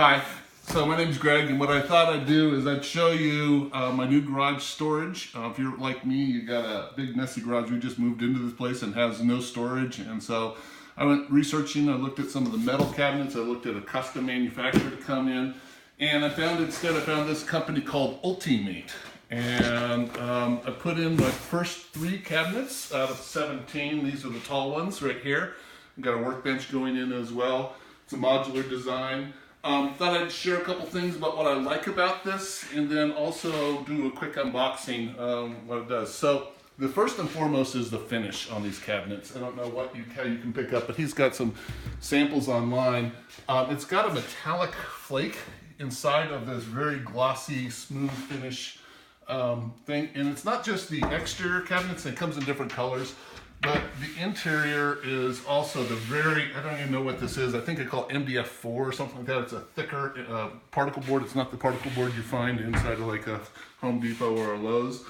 Hi, so my name's Greg, and what I thought I'd do is I'd show you my new garage storage. If you're like me, you got a big messy garage. We just moved into this place and has no storage, and so I went researching. I looked at some of the metal cabinets. I looked at a custom manufacturer to come in, and I found this company called Ulti-MATE. And I put in my first 3 cabinets out of 17. These are the tall ones right here. I've got a workbench going in as well. It's a modular design. Thought I'd share a couple things about what I like about this, and then also do a quick unboxing what it does. So the first and foremost is the finish on these cabinets. I don't know how you can pick up, but he's got some samples online. It's got a metallic flake inside of this very glossy, smooth finish thing, and it's not just the exterior cabinets. It comes in different colors. But the interior is also the I don't even know what this is. I think they call it MDF4 or something like that. It's a thicker particle board. It's not the particle board you find inside of like a Home Depot or a Lowe's.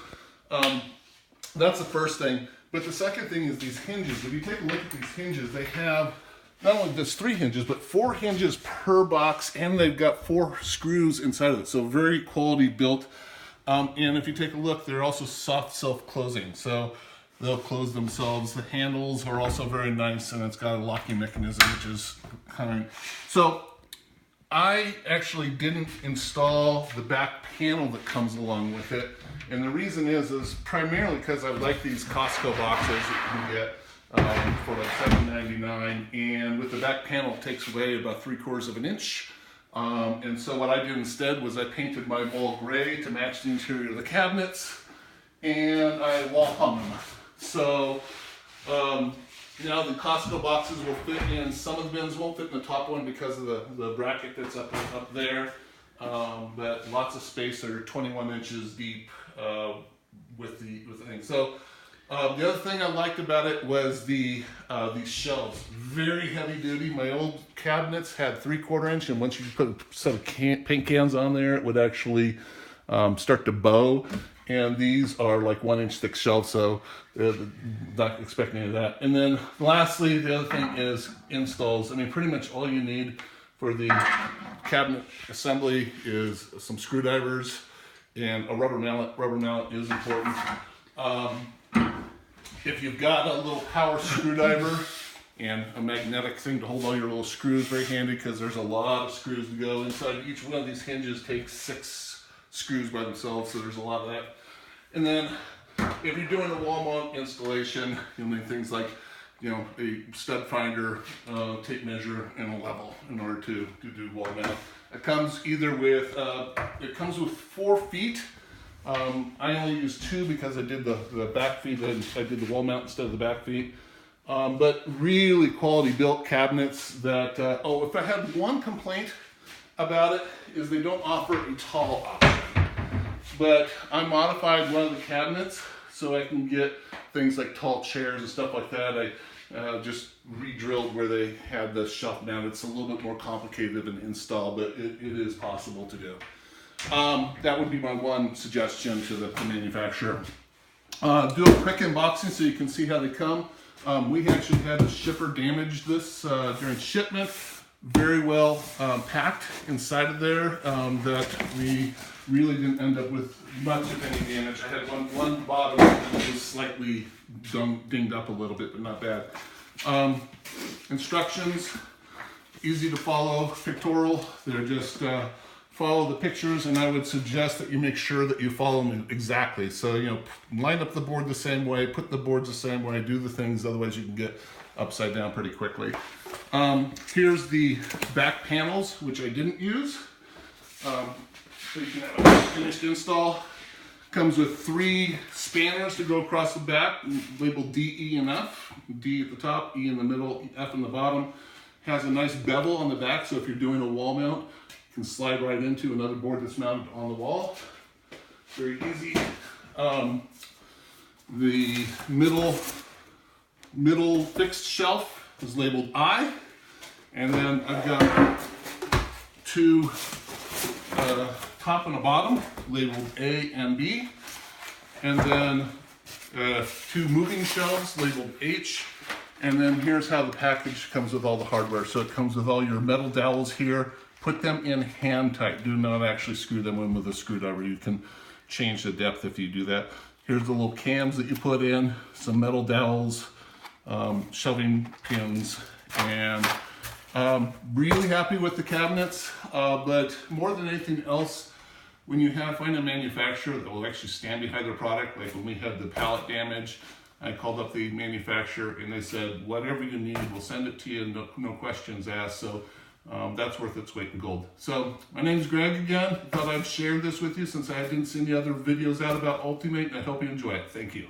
That's the first thing. But the second thing is these hinges. If you take a look at these hinges, they have not only just 3 hinges, but 4 hinges per box, and they've got 4 screws inside of it. So very quality built. And if you take a look, they're also soft self-closing. So they'll close themselves. The handles are also very nice, and it's got a locking mechanism, which is kind of... So I actually didn't install the back panel that comes along with it, and the reason is primarily because I like these Costco boxes that you can get for like $7.99, and with the back panel it takes away about 3/4 of an inch. And so what I did instead was I painted my wall gray to match the interior of the cabinets, and I wall hung them. So now the Costco boxes will fit in. Some of the bins won't fit in the top one because of the bracket that's up there. But lots of space. They're 21 inches deep with the thing. So the other thing I liked about it was these shelves. Very heavy duty. My old cabinets had 3/4 inch, and once you put a set of paint cans on there, it would actually start to bow. And these are like 1 inch thick shelves, so not expecting any of that. And then lastly, the other thing is installs. I mean, pretty much all you need for the cabinet assembly is some screwdrivers and a rubber mallet. Rubber mallet is important. If you've got a little power screwdriver and a magnetic thing to hold all your little screws, very handy, because there's a lot of screws to go inside. Each one of these hinges takes 6 screws by themselves, so there's a lot of that. And then if you're doing a wall mount installation, you'll need things like, a stud finder, tape measure, and a level in order to do wall mount. It comes either with 4 feet. I only used 2 because I did the back feet. I did the wall mount instead of the back feet. But really quality built cabinets that, if I had one complaint about it, is they don't offer a tall option. But I modified one of the cabinets so I can get things like tall chairs and stuff like that. I just re-drilled where they had the shelf mounted. It's a little bit more complicated of an install, but it is possible to do. That would be my one suggestion to the manufacturer. Do a quick unboxing so you can see how they come. We actually had a shipper damage this during shipment. Very well packed inside of there, that we really didn't end up with much of any damage. I had one bottom that was slightly dinged up a little bit, but not bad. Instructions, easy to follow, pictorial. They're just follow the pictures, and I would suggest that you make sure that you follow them exactly. So, line up the board the same way, put the boards the same way, do the things, otherwise you can get upside down pretty quickly. Here's the back panels, which I didn't use. So you can have a finished install. Comes with 3 spanners to go across the back, labeled D, E, and F. D at the top, E in the middle, F in the bottom. Has a nice bevel on the back, so if you're doing a wall mount, you can slide right into another board that's mounted on the wall. Very easy. The middle fixed shelf is labeled I, and then I've got 2 top and a bottom labeled A and B, and then 2 moving shelves labeled H, And then here's how the package comes with all the hardware. So it comes with all your metal dowels here, Put them in hand tight. Do not actually screw them in with a screwdriver. You can change the depth if you do that. Here's the little cams that you put in, some metal dowels, shoving pins, and really happy with the cabinets. But more than anything else, when you find a manufacturer that will actually stand behind their product, like when we had the pallet damage, I called up the manufacturer and they said, whatever you need, we'll send it to you, no questions asked. So that's worth its weight in gold. So my name is Greg again. Thought I'd share this with you since I didn't see any other videos out about Ulti-MATE, and I hope you enjoy it. Thank you.